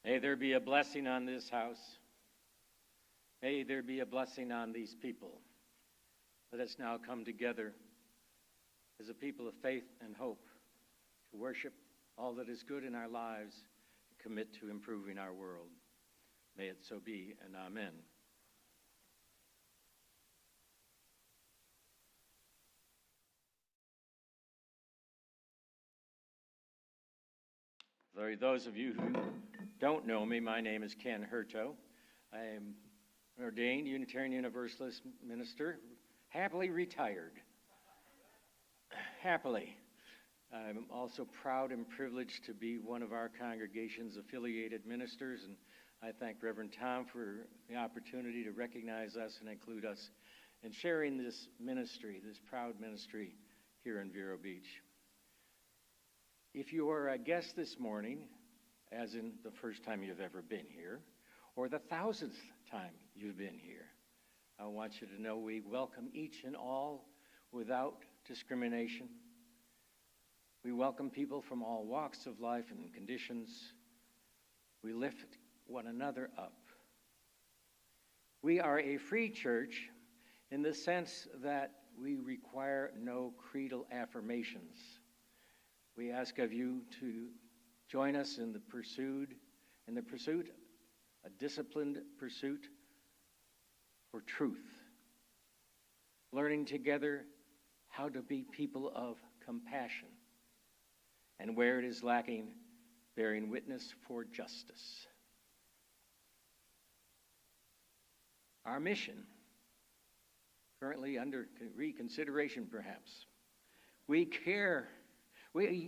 May there be a blessing on this house. May there be a blessing on these people. Let us now come together as a people of faith and hope to worship all that is good in our lives and commit to improving our world. May it so be, and amen. For those of you who don't know me, my name is Ken Hurto. I am an ordained Unitarian Universalist minister, happily retired. Happily. I'm also proud and privileged to be one of our congregation's affiliated ministers, and I thank Reverend Tom for the opportunity to recognize us and include us in sharing this ministry, this proud ministry here in Vero Beach. If you are a guest this morning, as in the first time you've ever been here, or the 1000th time you've been here, I want you to know we welcome each and all without discrimination. We welcome people from all walks of life and conditions. We lift one another up. We are a free church in the sense that we require no creedal affirmations. We ask of you to join us in the pursuit, a disciplined pursuit for truth, learning together how to be people of compassion, and where it is lacking, bearing witness for justice. Our mission, currently under reconsideration perhaps, we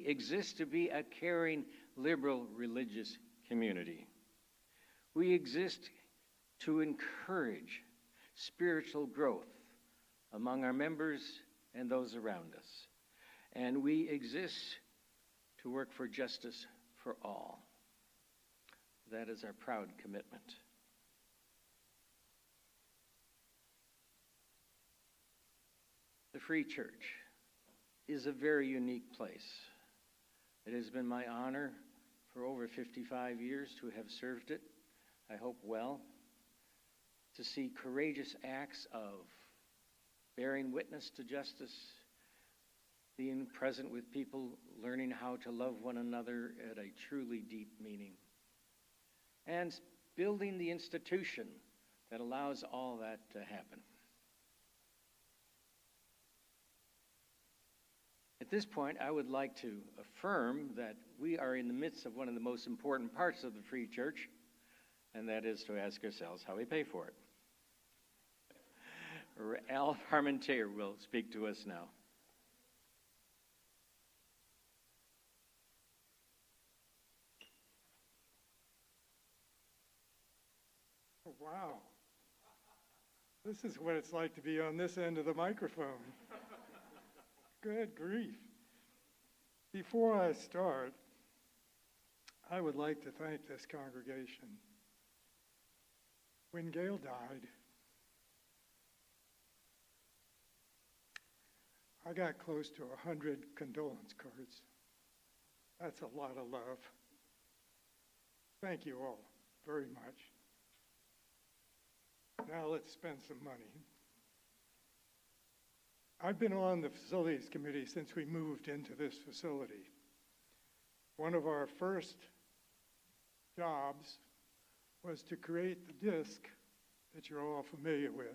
exist to be a caring, liberal, religious community. We exist to encourage spiritual growth among our members and those around us. And we exist to work for justice for all. That is our proud commitment. The Free Church is a very unique place. It has been my honor for over 55 years to have served it, I hope well, to see courageous acts of bearing witness to justice, being present with people, learning how to love one another at a truly deep meaning, and building the institution that allows all that to happen. At this point, I would like to affirm that we are in the midst of one of the most important parts of the Free Church, and that is to ask ourselves how we pay for it. Al Parmentier will speak to us now. Oh, wow. This is what it's like to be on this end of the microphone. Good grief. Before I start, I would like to thank this congregation. When Gail died, I got close to 100 condolence cards. That's a lot of love. Thank you all very much. Now let's spend some money. I've been on the facilities committee since we moved into this facility. One of our first jobs was to create the disc that you're all familiar with.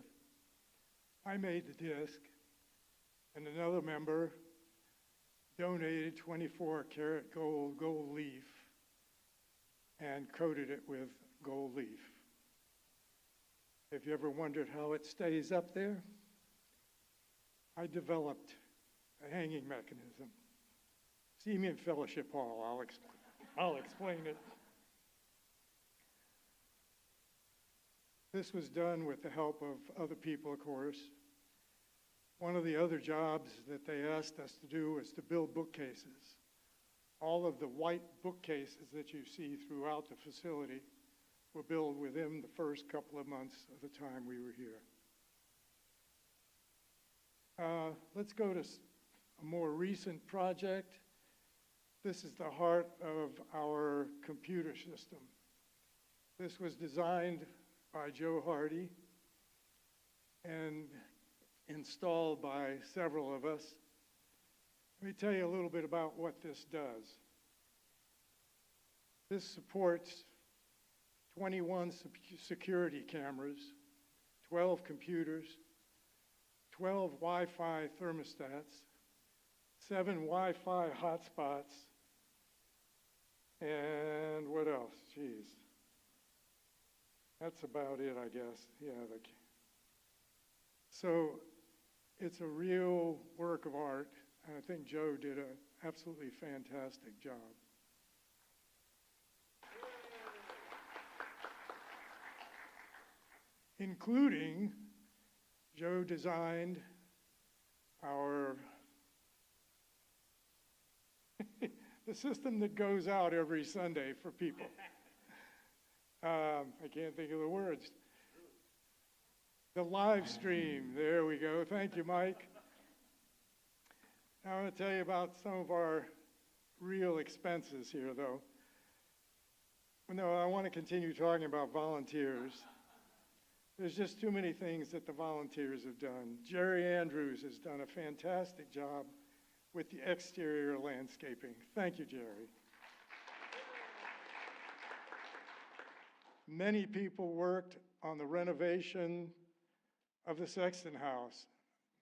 I made the disc, and another member donated 24-karat gold leaf and coated it with gold leaf. Have you ever wondered how it stays up there? I developed a hanging mechanism. See me in Fellowship Hall, I'll explain it. This was done with the help of other people, of course. One of the other jobs that they asked us to do was to build bookcases. All of the white bookcases that you see throughout the facility were built within the first couple of months of the time we were here. Let's go to a more recent project. This is the heart of our computer system. This was designed by Joe Hardy and installed by several of us. Let me tell you a little bit about what this does. This supports 21 security cameras, 12 computers, 12 Wi-Fi thermostats, 7 Wi-Fi hotspots, and what else? Jeez. That's about it, I guess. Yeah. So it's a real work of art, and I think Joe did an absolutely fantastic job. Including, Joe designed our the system that goes out every Sunday for people. I can't think of the words. The live stream, there we go. Thank you, Mike. Now I want to tell you about some of our real expenses here, though. No, I want to continue talking about volunteers. There's just too many things that the volunteers have done. Jerry Andrews has done a fantastic job with the exterior landscaping. Thank you, Jerry. Many people worked on the renovation of the Sexton House.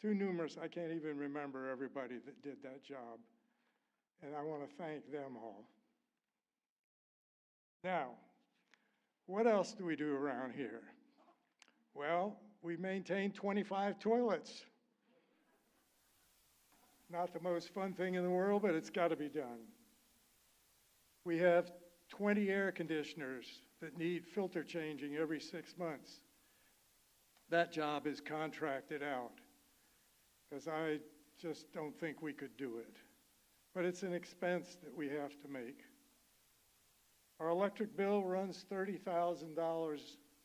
Too numerous, I can't even remember everybody that did that job. And I want to thank them all. Now, what else do we do around here? Well, we maintain 25 toilets. Not the most fun thing in the world, but it's got to be done. We have 20 air conditioners that need filter changing every 6 months. That job is contracted out because I just don't think we could do it. But it's an expense that we have to make. Our electric bill runs $30,000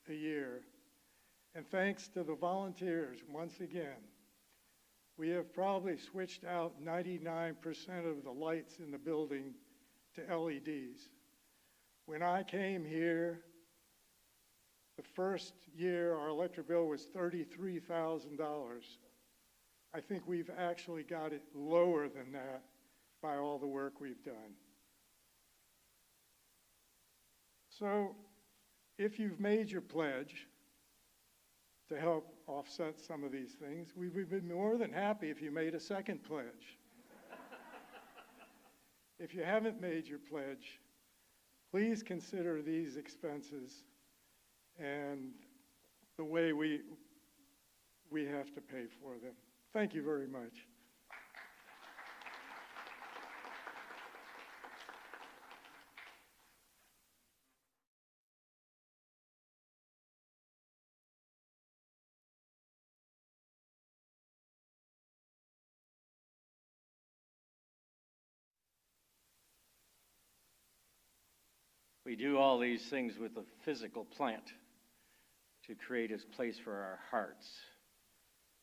a year. And thanks to the volunteers, once again, we have probably switched out 99% of the lights in the building to LEDs. When I came here, the first year our electric bill was $33,000. I think we've actually got it lower than that by all the work we've done. So if you've made your pledge to help offset some of these things, we would be more than happy if you made a second pledge. If you haven't made your pledge, please consider these expenses and the way we have to pay for them. Thank you very much. We do all these things with a physical plant to create a place for our hearts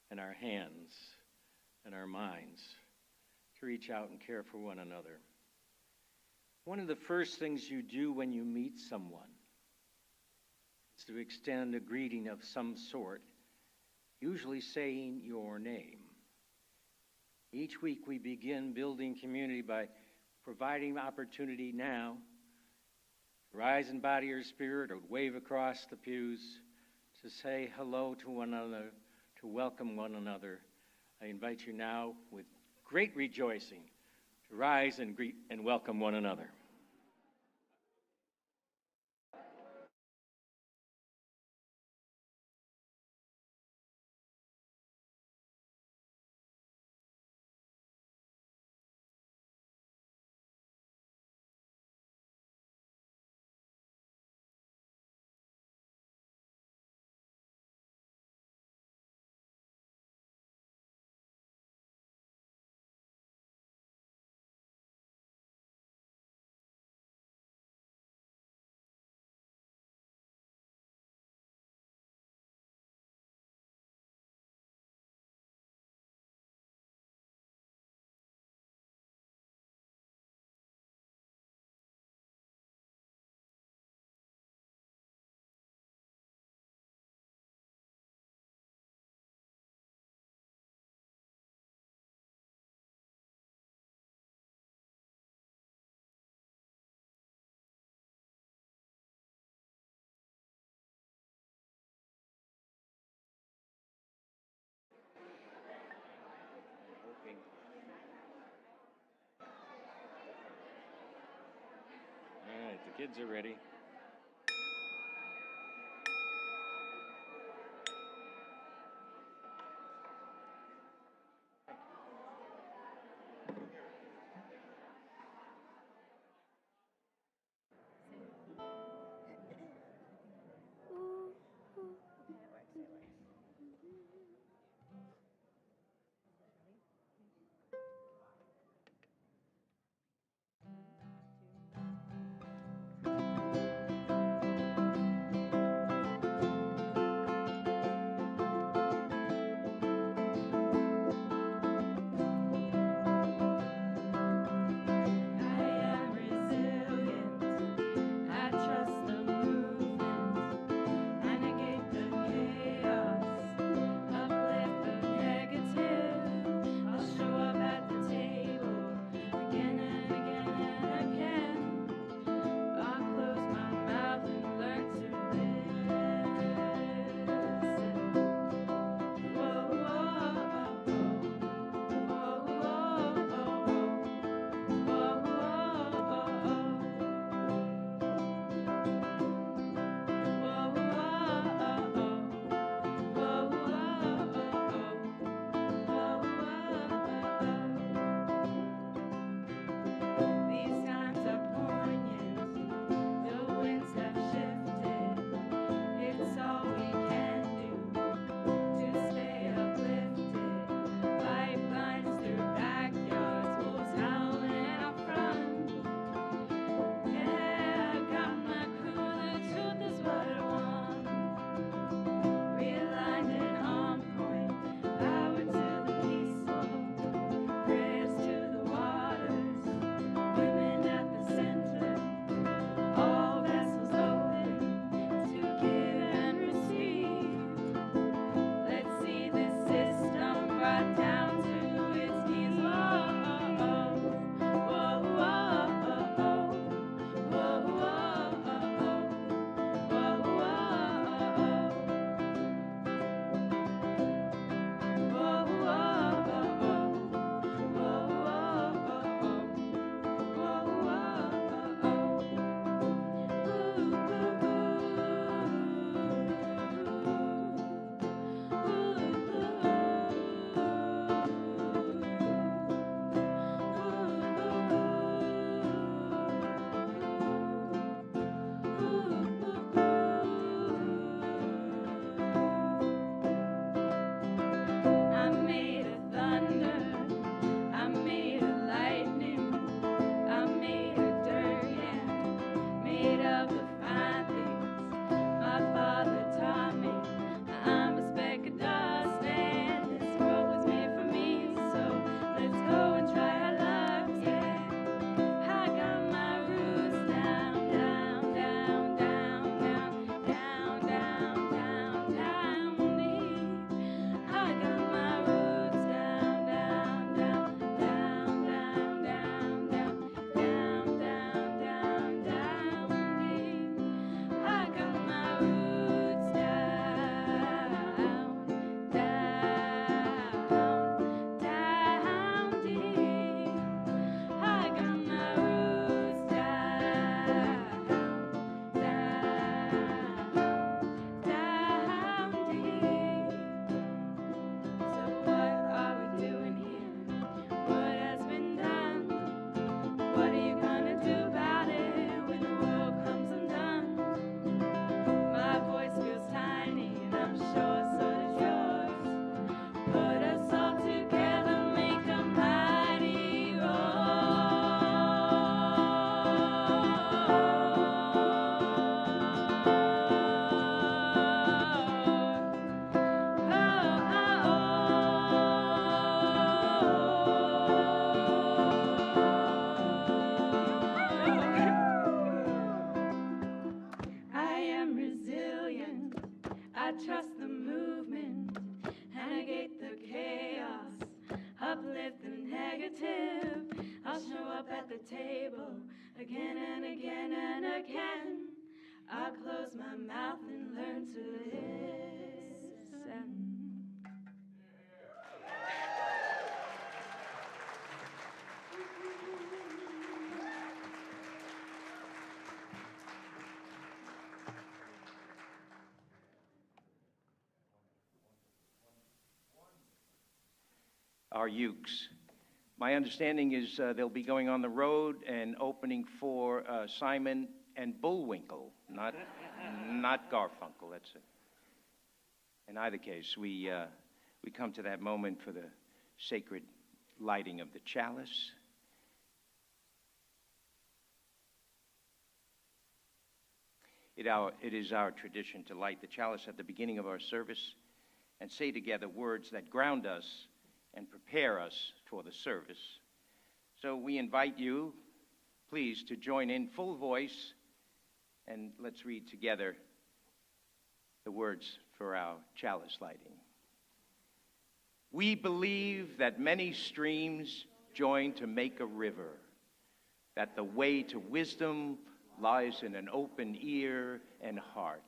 and our hands and our minds to reach out and care for one another. One of the first things you do when you meet someone is to extend a greeting of some sort, usually saying your name. Each week we begin building community by providing opportunity now to rise in body or spirit or wave across the pews, to say hello to one another, to welcome one another. I invite you now with great rejoicing to rise and greet and welcome one another. The kids are ready. trust the movement and negate the chaos, uplift the negative. I'll show up at the table again and again and again. I'll close my mouth and learn to listen. our ukes. My understanding is they'll be going on the road and opening for Simon and Bullwinkle, not Garfunkel. That's it. In either case, we come to that moment for the sacred lighting of the chalice. It is our tradition to light the chalice at the beginning of our service and say together words that ground us and prepare us for the service. So we invite you, please, to join in full voice, and let's read together the words for our chalice lighting. We believe that many streams join to make a river, that the way to wisdom lies in an open ear and heart,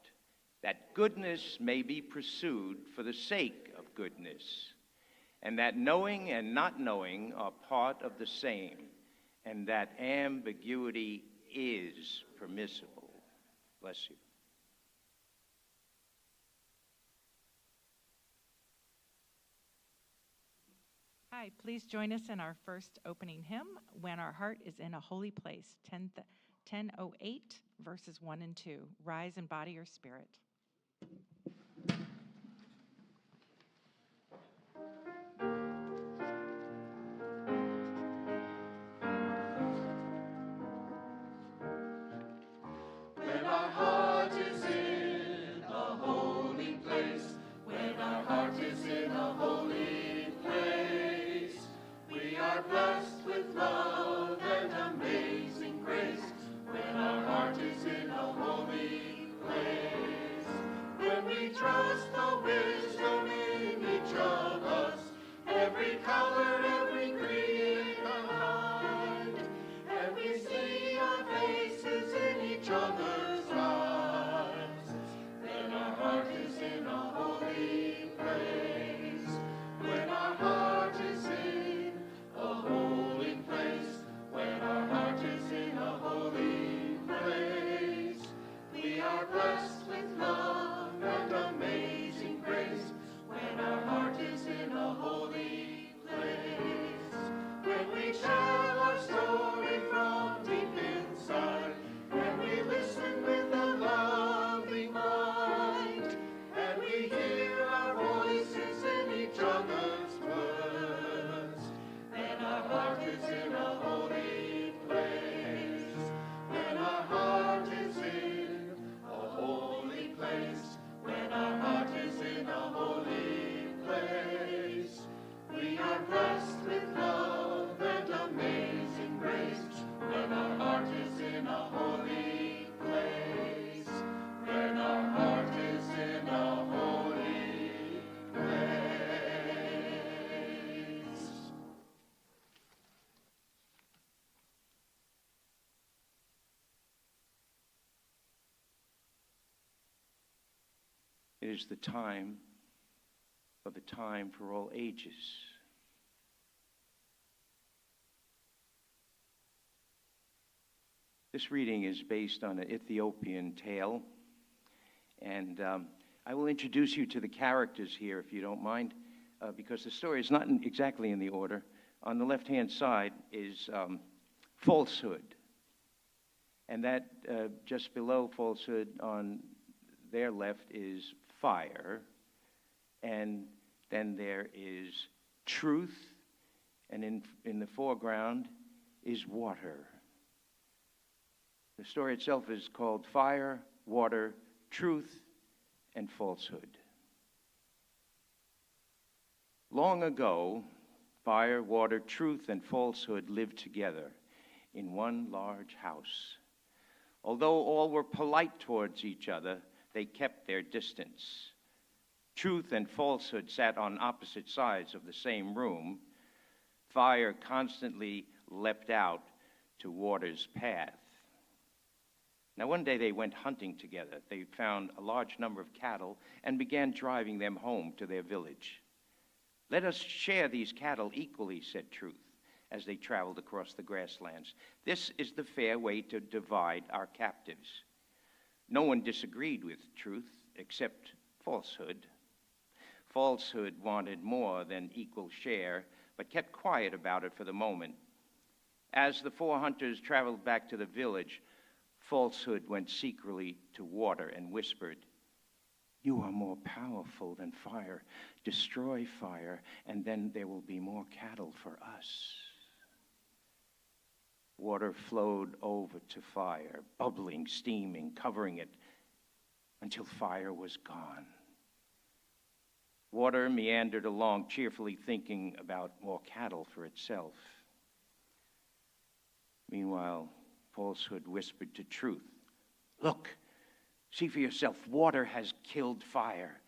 that goodness may be pursued for the sake of goodness, and that knowing and not knowing are part of the same, and that ambiguity is permissible. Bless you. Hi, please join us in our first opening hymn, When Our Heart is in a Holy Place, 1008, verses 1 and 2. Rise in body or spirit. When our heart is in a holy place, when our heart is in a holy place, we are blessed with love and amazing grace. When our heart is in a holy place, when we trust the wisdom in each of us, every color, every creed combined, and we see our faces in each other's eyes, then our heart is in a holy place. When our heart is in a holy place, when our heart is in a holy place, we are blessed with love and amazing grace. When our heart is in a holy place, when we tell our story from deep inside, and we listen with a loving mind, and we hear our voices in each other's words, then our heart is in a holy place. When our heart is in a holy place, when our heart is in a holy place, we are blessed with love and amazing grace. When our heart is in a holy place, when our heart is in a holy place. It is the time of the time for all ages. This reading is based on an Ethiopian tale, and I will introduce you to the characters here, if you don't mind, because the story is not exactly in the order. On the left-hand side is falsehood, and that just below falsehood on their left is fire, and then there is truth, and in the foreground is water. The story itself is called Fire, Water, Truth, and Falsehood. Long ago, fire, water, truth, and falsehood lived together in one large house. Although all were polite towards each other, they kept their distance. Truth and falsehood sat on opposite sides of the same room. Fire constantly leapt out to water's path. Now, one day they went hunting together. They found a large number of cattle and began driving them home to their village. "Let us share these cattle equally," said Truth, as they traveled across the grasslands. "This is the fair way to divide our captives." No one disagreed with Truth except Falsehood. Falsehood wanted more than equal share, but kept quiet about it for the moment. As the 4 hunters traveled back to the village, Falsehood went secretly to Water and whispered, "You are more powerful than fire. Destroy fire, and then there will be more cattle for us." Water flowed over to fire, bubbling, steaming, covering it, until fire was gone. Water meandered along, cheerfully thinking about more cattle for itself. Meanwhile, Falsehood whispered to Truth, "Look, see for yourself, Water has killed fire.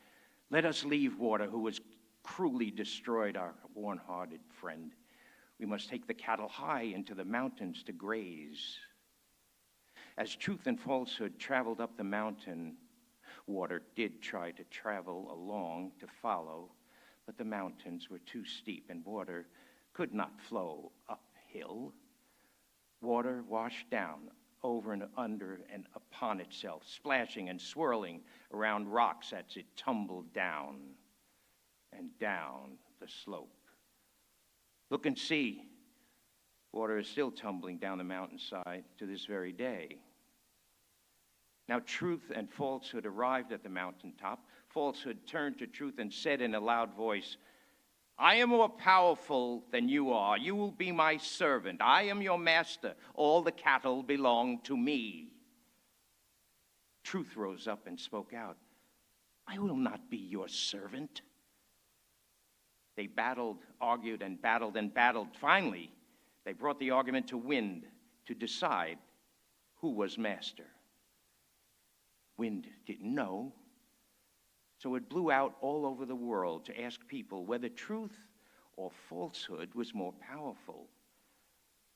Let us leave Water, who has cruelly destroyed our warm-hearted friend. We must take the cattle high into the mountains to graze." As Truth and Falsehood traveled up the mountain, Water did try to travel along to follow, but the mountains were too steep and Water could not flow uphill. Water washed down, over and under and upon itself, splashing and swirling around rocks as it tumbled down and down the slope. Look and see. Water is still tumbling down the mountainside to this very day. Now Truth and Falsehood arrived at the mountaintop. Falsehood turned to Truth and said in a loud voice, "I am more powerful than you are. You will be my servant. I am your master. All the cattle belong to me." Truth rose up and spoke out, "I will not be your servant." They battled, argued, and battled. Finally, they brought the argument to Wind to decide who was master. Wind didn't know, so it blew out all over the world to ask people whether truth or falsehood was more powerful.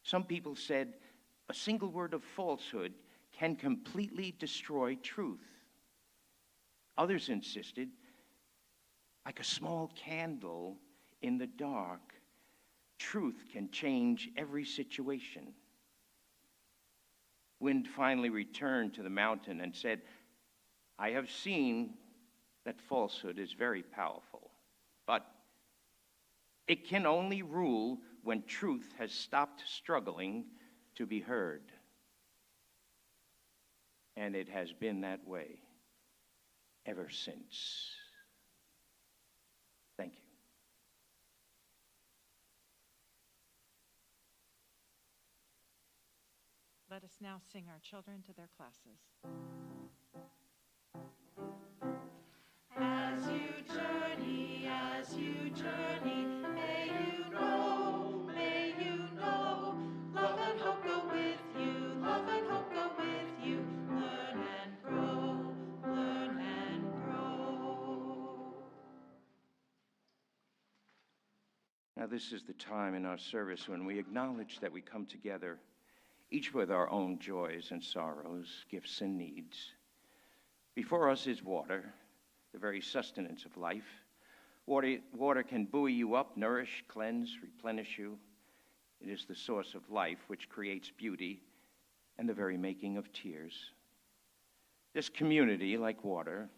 Some people said a single word of falsehood can completely destroy truth. Others insisted, like a small candle in the dark, truth can change every situation. Wind finally returned to the mountain and said, "I have seen that falsehood is very powerful, but it can only rule when truth has stopped struggling to be heard." And it has been that way ever since. Thank you. Let us now sing our children to their classes. As you journey, may you know, love and hope go with you, love and hope go with you, learn and grow, learn and grow. Now, this is the time in our service when we acknowledge that we come together, each with our own joys and sorrows, gifts and needs. Before us is water, the very sustenance of life. Water can buoy you up, nourish, cleanse, replenish you. It is the source of life which creates beauty and the very making of tears. This community, like water,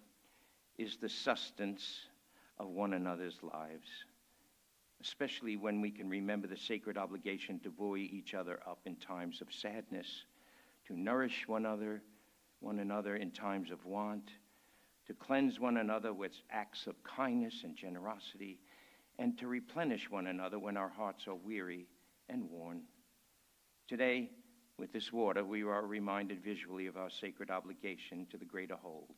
is the sustenance of one another's lives, especially when we can remember the sacred obligation to buoy each other up in times of sadness, to nourish one another in times of want, to cleanse one another with acts of kindness and generosity, and to replenish one another when our hearts are weary and worn. Today, with this water, we are reminded visually of our sacred obligation to the greater whole.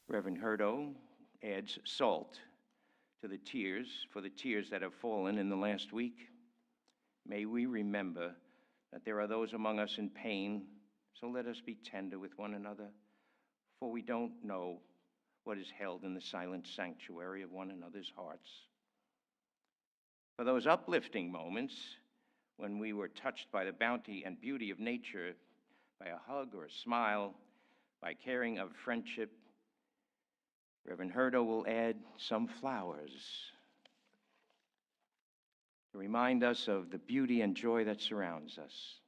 Reverend Hurdo adds salt to the tears, for the tears that have fallen in the last week. May we remember that there are those among us in pain, so let us be tender with one another, for we don't know what is held in the silent sanctuary of one another's hearts. For those uplifting moments when we were touched by the bounty and beauty of nature, by a hug or a smile, by caring of friendship, Reverend Hurdo will add some flowers to remind us of the beauty and joy that surrounds us.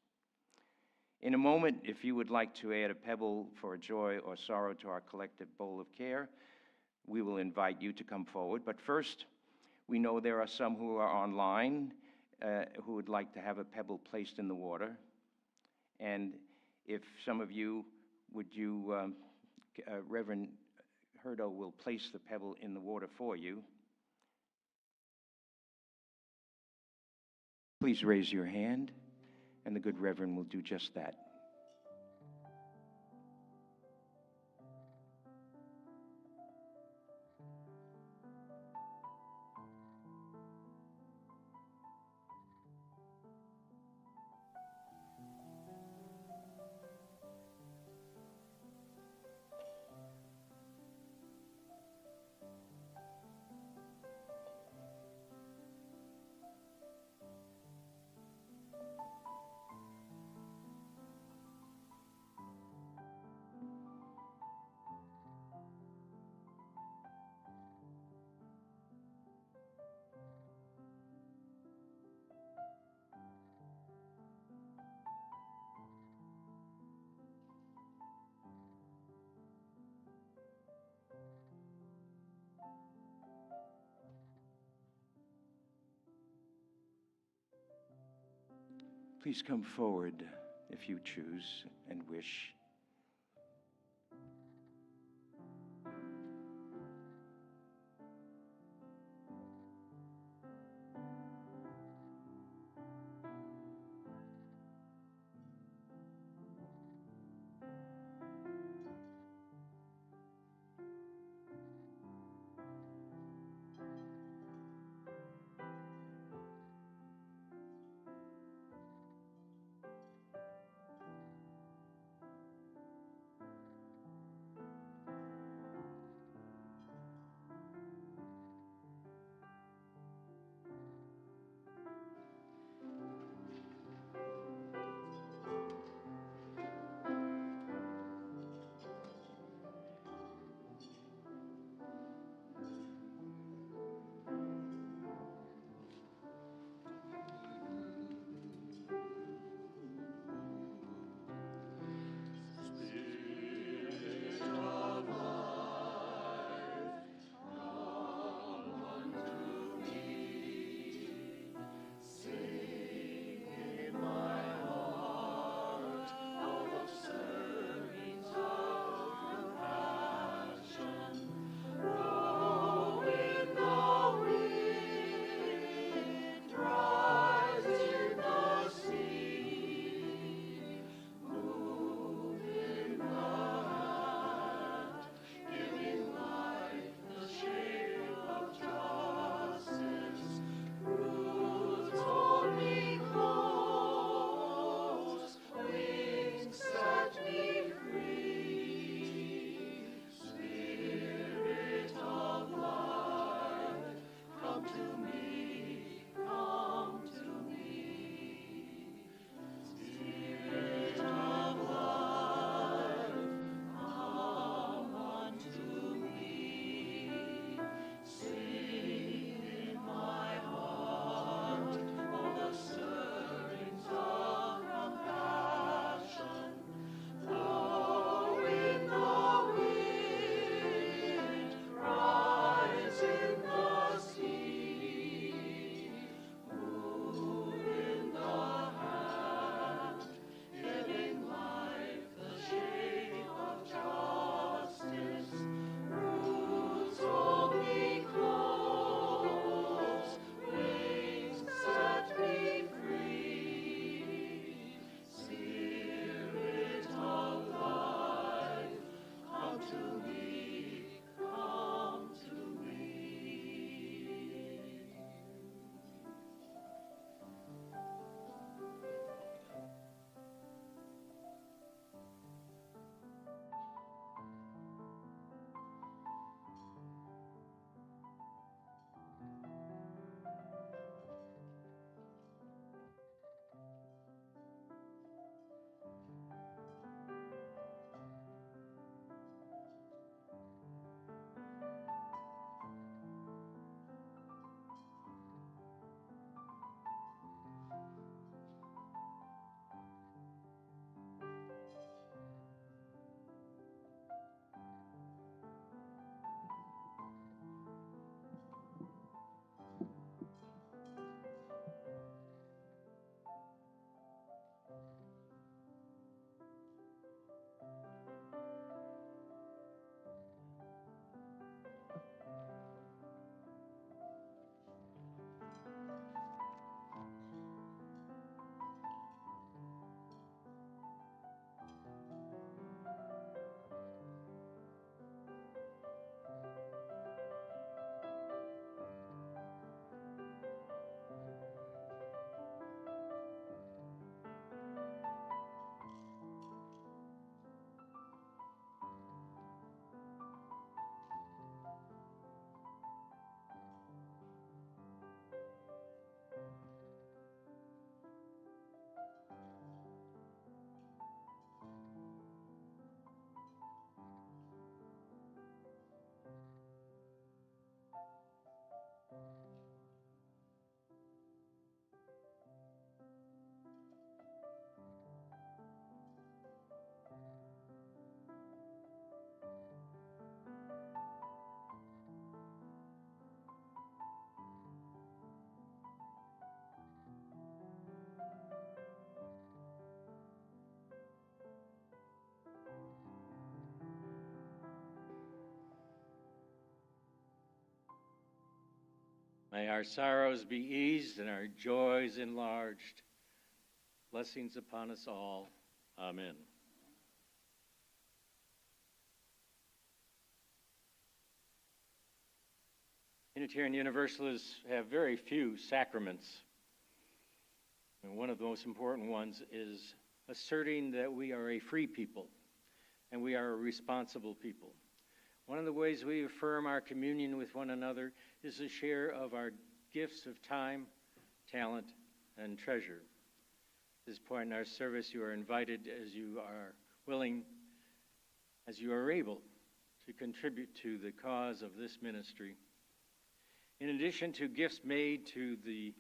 In a moment, if you would like to add a pebble for joy or sorrow to our collective bowl of care, we will invite you to come forward. But first, We know there are some who are online who would like to have a pebble placed in the water. And if some of you, Reverend Hurdo will place the pebble in the water for you. Please raise your hand, and the good Reverend will do just that. Please come forward if you choose and wish. May our sorrows be eased and our joys enlarged. Blessings upon us all. Amen. Unitarian Universalists have very few sacraments. And one of the most important ones is asserting that we are a free people and we are a responsible people. One of the ways we affirm our communion with one another is the share of our gifts of time, talent, and treasure. At this point in our service, you are invited, as you are willing, as you are able, to contribute to the cause of this ministry. In addition to gifts made to the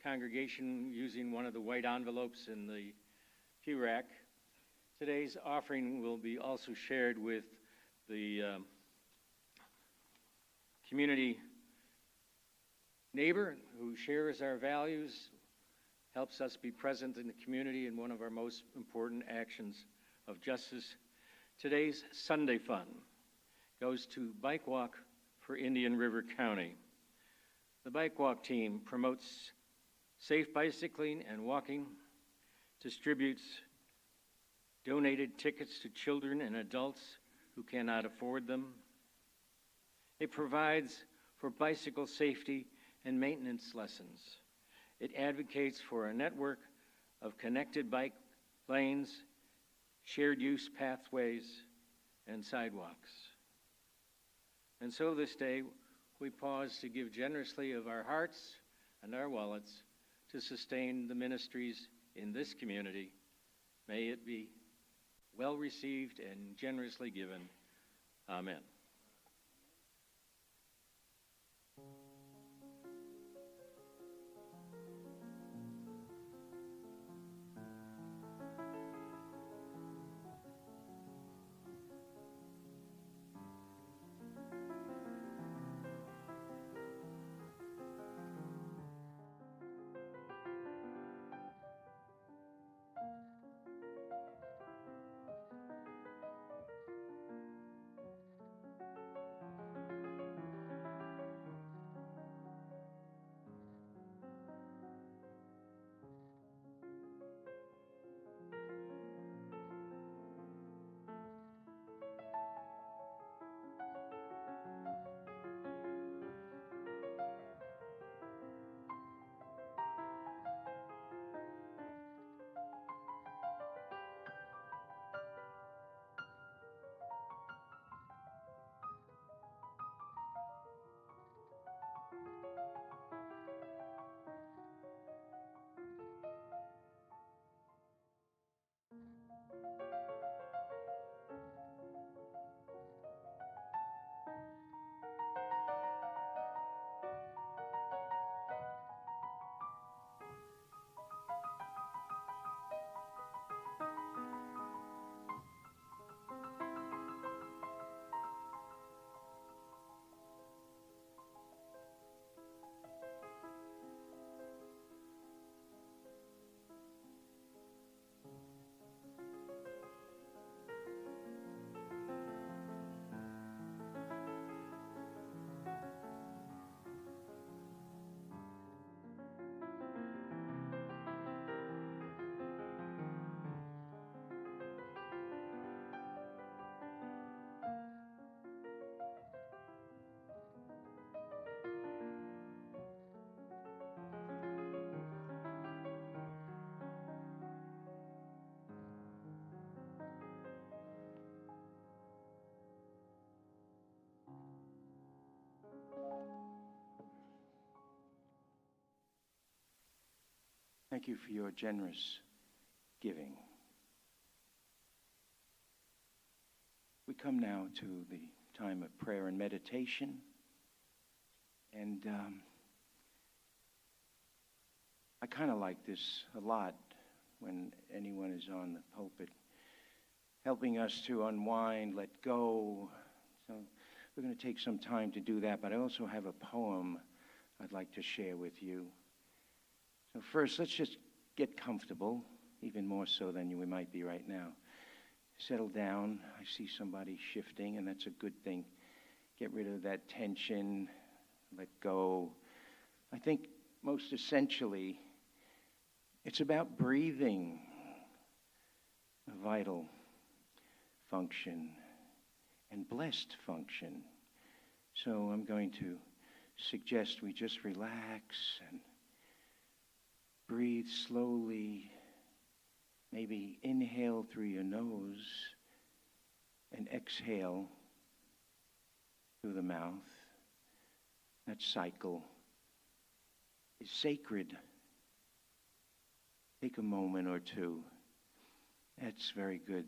congregation using one of the white envelopes in the pew rack, today's offering will be also shared with the community neighbor who shares our values, helps us be present in the community in one of our most important actions of justice. Today's Sunday Fund goes to Bike Walk for Indian River County. The Bike Walk team promotes safe bicycling and walking, distributes donated tickets to children and adults who cannot afford them. It provides for bicycle safety and maintenance lessons. It advocates for a network of connected bike lanes, shared use pathways, and sidewalks. And so this day, we pause to give generously of our hearts and our wallets to sustain the ministries in this community. May it be well received and generously given. Amen. Thank you for your generous giving. We come now to the time of prayer and meditation. And I kind of like this a lot when anyone is on the pulpit, helping us to unwind, let go. So we're going to take some time to do that, but I also have a poem I'd like to share with you. So first, let's just get comfortable, even more so than we might be right now. Settle down. I see somebody shifting, and that's a good thing. Get rid of that tension. Let go. I think most essentially, it's about breathing, a vital function and blessed function. So I'm going to suggest we just relax and breathe slowly. Maybe inhale through your nose and exhale through the mouth. That cycle is sacred. Take a moment or two. That's very good.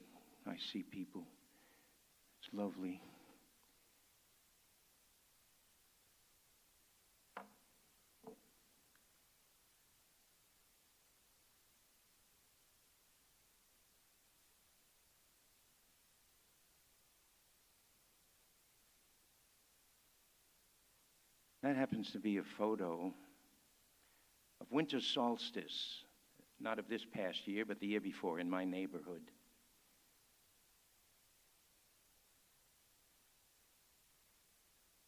I see people. It's lovely. That happens to be a photo of winter solstice, not of this past year, but the year before in my neighborhood.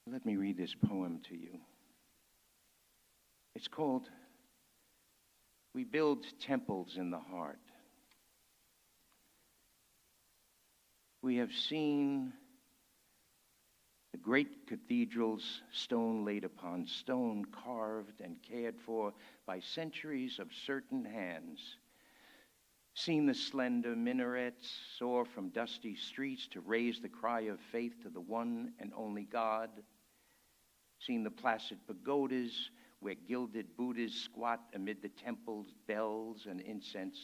Let me read this poem to you. It's called We Build Temples in the Heart. We have seen the great cathedrals, stone laid upon stone, carved and cared for by centuries of certain hands. Seen the slender minarets soar from dusty streets to raise the cry of faith to the one and only God. Seen the placid pagodas where gilded Buddhas squat amid the temple's bells and incense.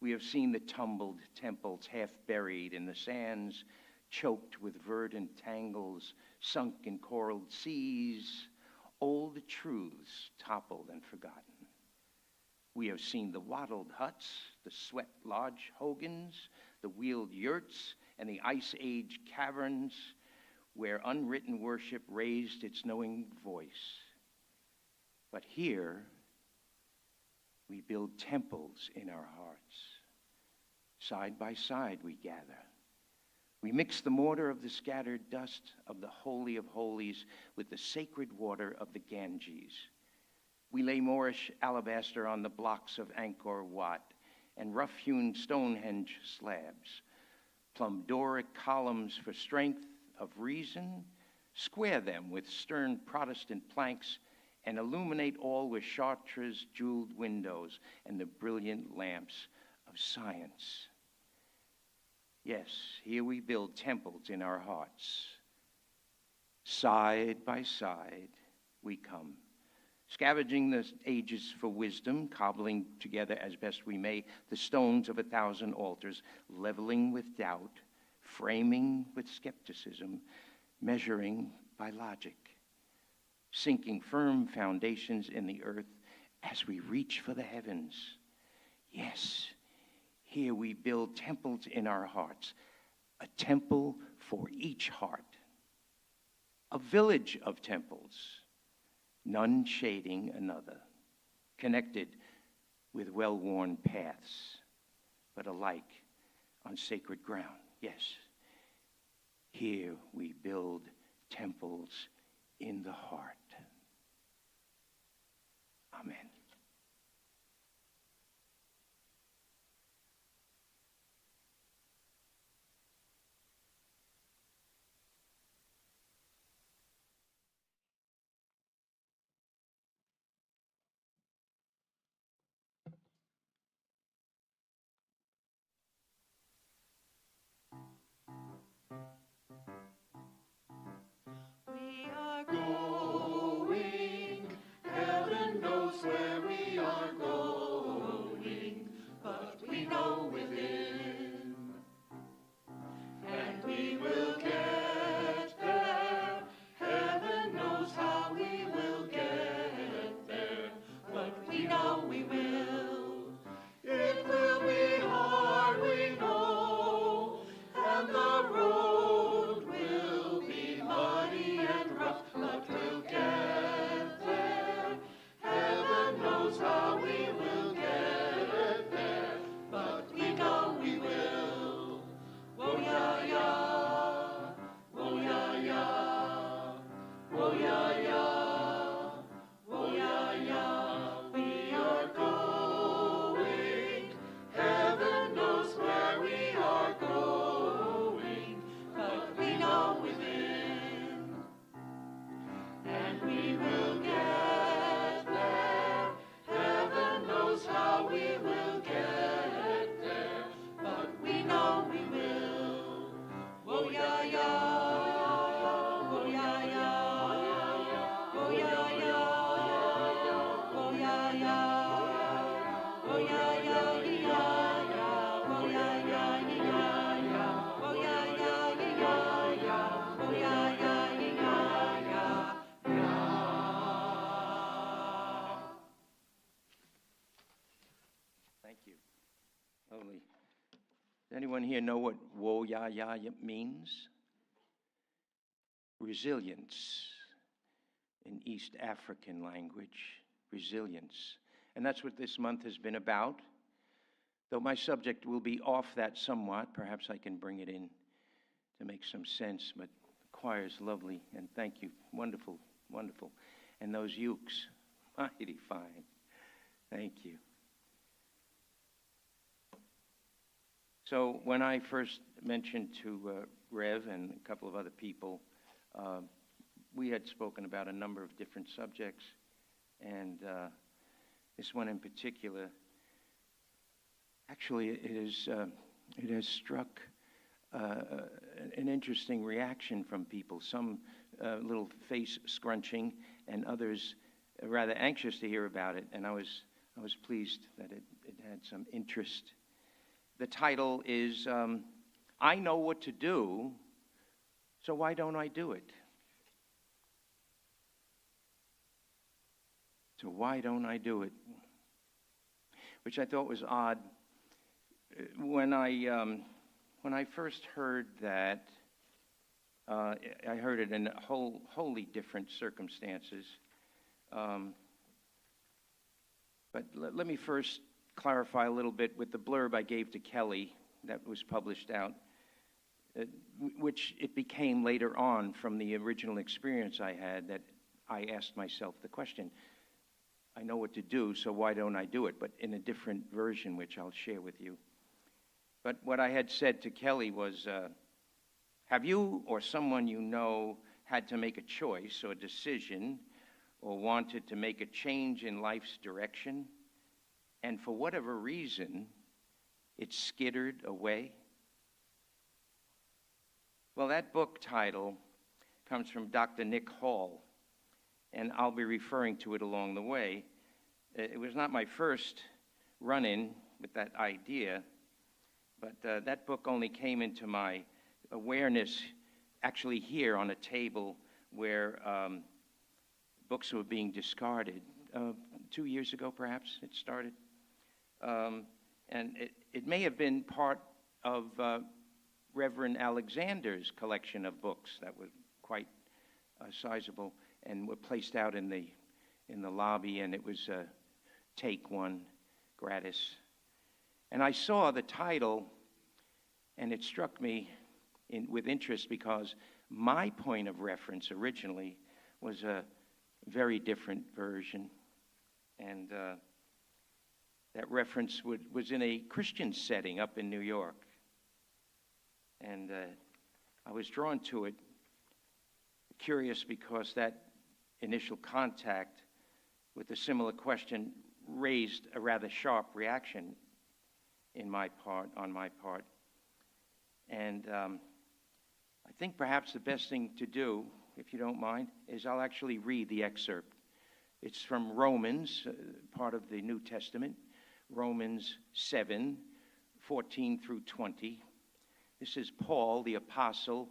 We have seen the tumbled temples half buried in the sands, choked with verdant tangles, sunk in coral seas, old truths toppled and forgotten. We have seen the wattled huts, the sweat lodge hogans, the wheeled yurts, and the ice age caverns where unwritten worship raised its knowing voice. But here, we build temples in our hearts. Side by side we gather. We mix the mortar of the scattered dust of the Holy of Holies with the sacred water of the Ganges. We lay Moorish alabaster on the blocks of Angkor Wat and rough-hewn Stonehenge slabs, plumb Doric columns for strength of reason, square them with stern Protestant planks, and illuminate all with Chartres' jeweled windows and the brilliant lamps of science. Yes, here we build temples in our hearts. Side by side we come, scavenging the ages for wisdom, cobbling together as best we may the stones of 1,000 altars, leveling with doubt, framing with skepticism, measuring by logic, sinking firm foundations in the earth as we reach for the heavens. Yes, here we build temples in our hearts, a temple for each heart, a village of temples, none shading another, connected with well-worn paths, but alike on sacred ground. Yes, here we build temples in the heart. Amen. We are going, heaven knows where. Does anyone here know what wo ya ya means? Resilience in East African language, resilience. And that's what this month has been about. Though my subject will be off that somewhat, perhaps I can bring it in to make some sense, but the choir is lovely, and thank you. Wonderful, wonderful. And those ukes, mighty fine. Thank you. So when I first mentioned to Rev and a couple of other people, we had spoken about a number of different subjects, and this one in particular, actually it has struck an interesting reaction from people, some little face scrunching, and others rather anxious to hear about it, and I was pleased that it had some interest. The title is, I Know What to Do, So Why Don't I Do It? So why don't I do it? Which I thought was odd. When I first heard that, I heard it in wholly different circumstances. But let me first clarify a little bit with the blurb I gave to Kelly that was published out, which it became later on from the original experience I had, that I asked myself the question, I know what to do, so why don't I do it? But in a different version, which I'll share with you. But what I had said to Kelly was, have you or someone you know had to make a choice or decision or wanted to make a change in life's direction, and for whatever reason, it skittered away? Well, that book title comes from Dr. Nick Hall, and I'll be referring to it along the way. It was not my first run-in with that idea, but that book only came into my awareness actually here on a table where books were being discarded. 2 years ago, perhaps, it started. And it may have been part of Reverend Alexander's collection of books that were quite sizable and were placed out in the lobby, and it was take one gratis. And I saw the title, and it struck me with interest because my point of reference originally was a very different version, and that reference was in a Christian setting up in New York. And I was drawn to it, curious because that initial contact with a similar question raised a rather sharp reaction on my part. And I think perhaps the best thing to do, if you don't mind, is I'll actually read the excerpt. It's from Romans, part of the New Testament, Romans 7, 14 through 20. This is Paul, the apostle,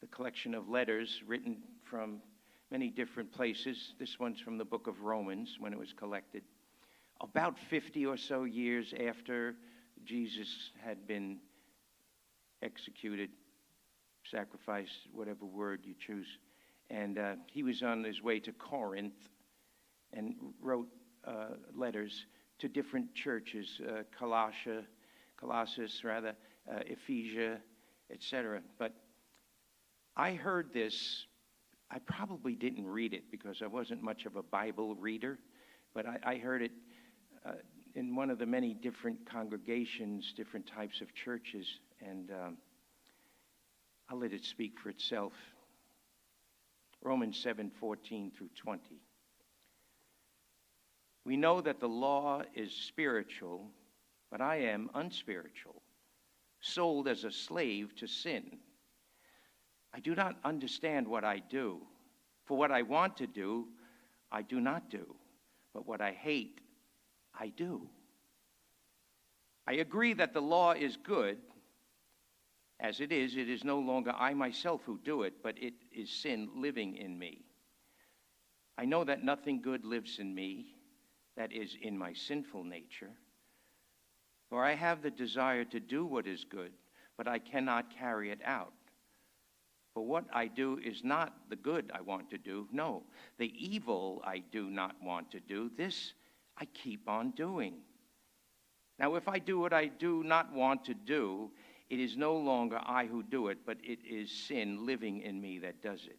the collection of letters written from many different places. This one's from the book of Romans when it was collected. About 50 or so years after Jesus had been executed, sacrificed, whatever word you choose. And he was on his way to Corinth and wrote letters to different churches, Colossus, Ephesia, etc. But I heard this. I probably didn't read it because I wasn't much of a Bible reader, but I heard it in one of the many different congregations, different types of churches, and I'll let it speak for itself. Romans 7, 14 through 20. We know that the law is spiritual, but I am unspiritual, sold as a slave to sin. I do not understand what I do. For what I want to do, I do not do. But what I hate, I do. I agree that the law is good. As it is no longer I myself who do it, but it is sin living in me. I know that nothing good lives in me, that is, in my sinful nature. For I have the desire to do what is good, but I cannot carry it out. For what I do is not the good I want to do. No, the evil I do not want to do, this I keep on doing. Now, if I do what I do not want to do, it is no longer I who do it, but it is sin living in me that does it.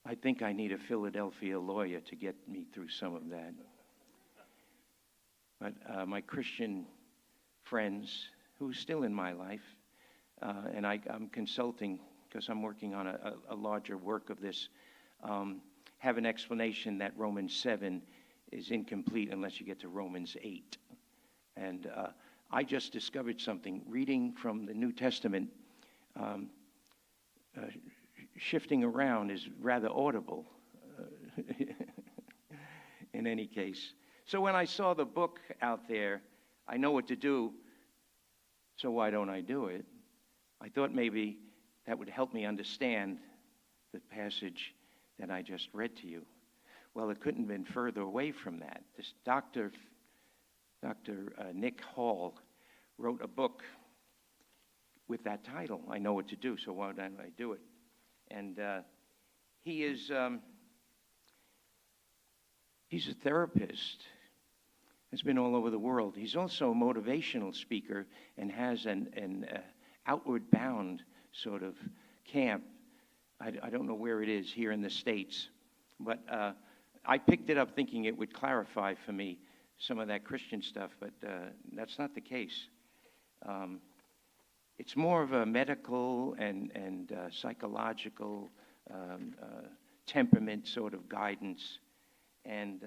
I think I need a Philadelphia lawyer to get me through some of that. But my Christian friends, who are still in my life, and I'm consulting because I'm working on a larger work of this, have an explanation that Romans 7 is incomplete unless you get to Romans 8. And I just discovered something. Reading from the New Testament, shifting around is rather audible in any case. So when I saw the book out there, I know what to do, so why don't I do it? I thought maybe that would help me understand the passage that I just read to you. Well, it couldn't have been further away from that. This Dr. Nick Hall wrote a book with that title, I Know What to Do, so why don't I do it? And he is, he's a therapist. Has been all over the world. He's also a motivational speaker and has an outward bound sort of camp. I don't know where it is here in the States, but I picked it up thinking it would clarify for me some of that Christian stuff, but that's not the case. It's more of a medical and psychological temperament sort of guidance. And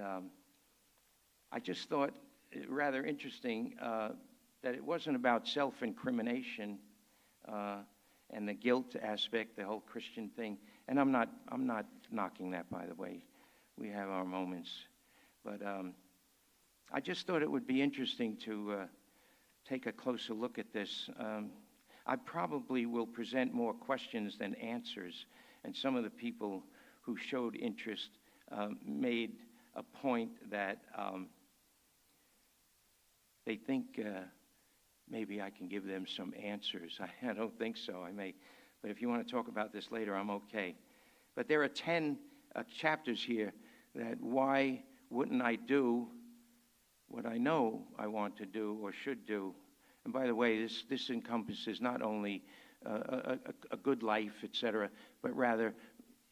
I just thought it rather interesting that it wasn't about self-incrimination and the guilt aspect, the whole Christian thing. And I'm not knocking that, by the way. We have our moments. But I just thought it would be interesting to take a closer look at this. I probably will present more questions than answers. And some of the people who showed interest made a point that they think maybe I can give them some answers. I don't think so. I may, but if you want to talk about this later, I'm okay. But there are 10 chapters here that why wouldn't I do what I know I want to do or should do? And by the way, this encompasses not only a good life, etc., but rather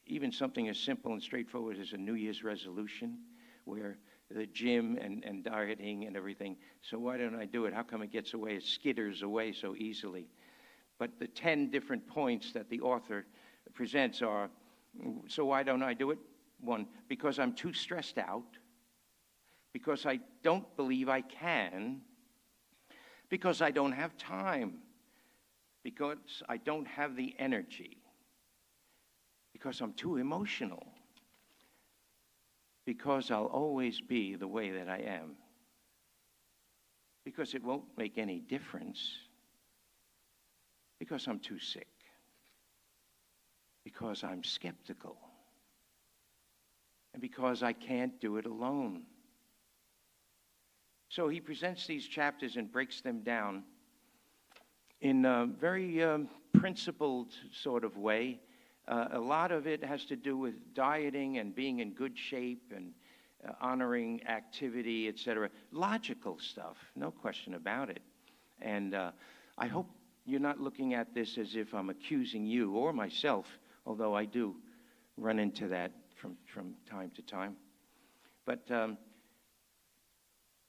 even something as simple and straightforward as a New Year's resolution, where the gym and dieting and everything. So why don't I do it? How come it gets away, it skitters away so easily? But the 10 different points that the author presents are, so why don't I do it? 1, because I'm too stressed out, because I don't believe I can, because I don't have time, because I don't have the energy, because I'm too emotional, because I'll always be the way that I am, because it won't make any difference, because I'm too sick, because I'm skeptical, and because I can't do it alone. So he presents these chapters and breaks them down in a very principled sort of way. A lot of it has to do with dieting and being in good shape and honoring activity, etc. Logical stuff, no question about it. And I hope you're not looking at this as if I'm accusing you or myself, although I do run into that from time to time. But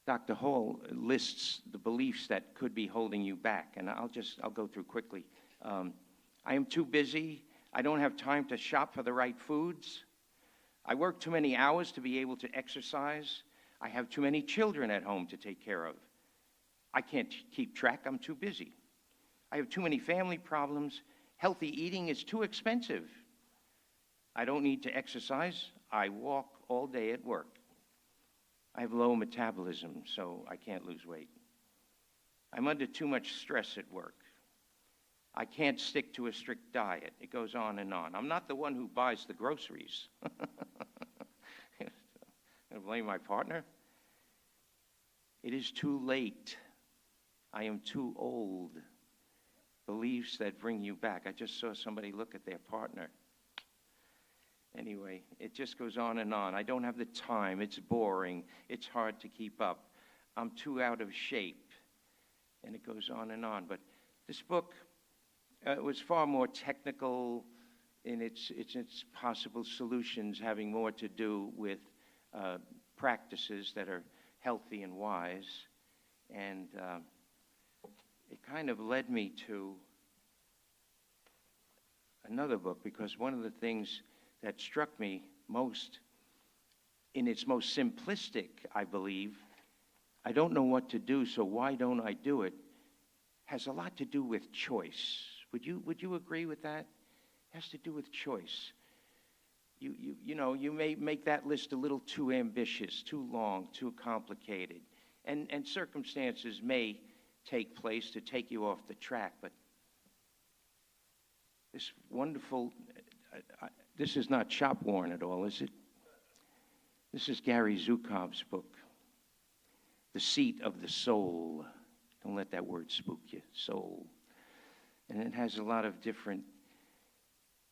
Dr. Hall lists the beliefs that could be holding you back, and I'll go through quickly. I am too busy. I don't have time to shop for the right foods. I work too many hours to be able to exercise. I have too many children at home to take care of. I can't keep track. I'm too busy. I have too many family problems. Healthy eating is too expensive. I don't need to exercise. I walk all day at work. I have low metabolism, so I can't lose weight. I'm under too much stress at work. I can't stick to a strict diet. It goes on and on. I'm not the one who buys the groceries. going to blame my partner? It is too late. I am too old. Beliefs that bring you back. I just saw somebody look at their partner. Anyway, it just goes on and on. I don't have the time. It's boring. It's hard to keep up. I'm too out of shape. And it goes on and on. But this book was far more technical in its possible solutions, having more to do with practices that are healthy and wise. And it kind of led me to another book, because one of the things that struck me most, in its most simplistic, I believe, I don't know what to do, so why don't I do it, has a lot to do with choice. Would you agree with that? It has to do with choice. You know, you may make that list a little too ambitious, too long, too complicated. And circumstances may take place to take you off the track, but this wonderful, this is not shop worn at all, is it? This is Gary Zukav's book, The Seat of the Soul. Don't let that word spook you, soul. And it has a lot of different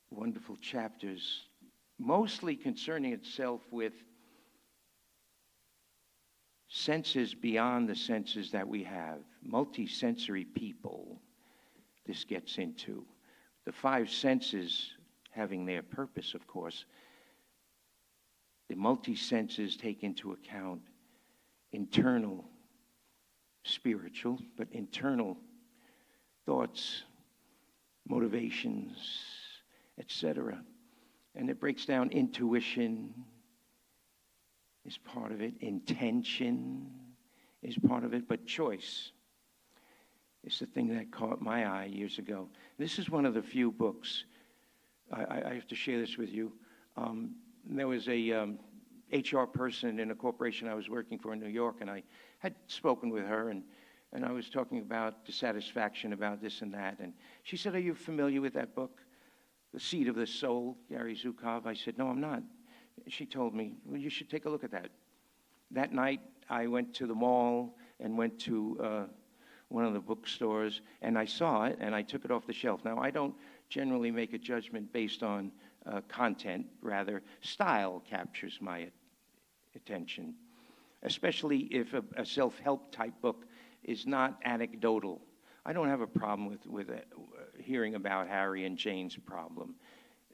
wonderful chapters, mostly concerning itself with senses beyond the senses that we have, multisensory people. This gets into the five senses having their purpose, of course. The multi-senses take into account internal, spiritual, but internal thoughts, motivations, etc. And it breaks down intuition is part of it, intention is part of it, but choice is the thing that caught my eye years ago. This is one of the few books, I have to share this with you. There was a HR person in a corporation I was working for in New York, and I had spoken with her, and I was talking about dissatisfaction about this and that, and she said, "Are you familiar with that book, The Seat of the Soul, Gary Zukav?" I said, "No, I'm not." She told me, "Well, you should take a look at that." That night, I went to the mall and went to one of the bookstores, and I saw it, and I took it off the shelf. Now, I don't generally make a judgment based on content. Rather, style captures my attention, especially if a self-help type book is not anecdotal. I don't have a problem with hearing about Harry and Jane's problem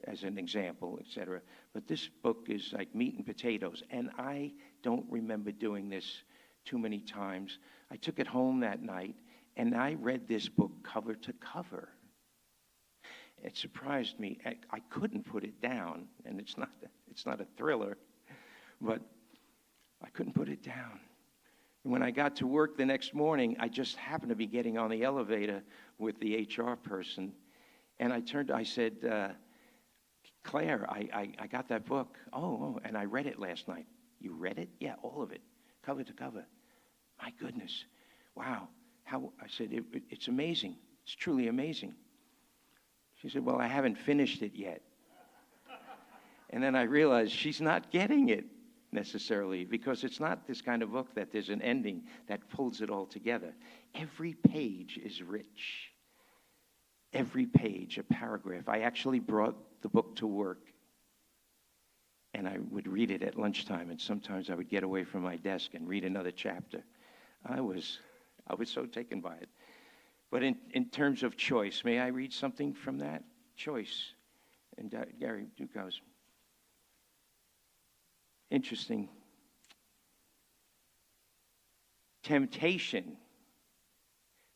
as an example, etc. But this book is like meat and potatoes, and I don't remember doing this too many times. I took it home that night, and I read this book cover to cover. It surprised me. I couldn't put it down, and it's not a thriller, but I couldn't put it down. And when I got to work the next morning, I just happened to be getting on the elevator with the HR person, and I said, "Claire, I got that book." Oh, and I read it last night." "You read it?" "Yeah, all of it, cover to cover." "My goodness, wow." I said, "It's amazing. It's truly amazing." She said, "Well, I haven't finished it yet." And then I realized she's not getting it necessarily, because it's not this kind of book that there's an ending that pulls it all together. Every page is rich. Every page, a paragraph. I actually brought the book to work, and I would read it at lunchtime, and sometimes I would get away from my desk and read another chapter. I was so taken by it. But in terms of choice, may I read something from that? Choice. And Gary Ducos. Interesting. Temptation.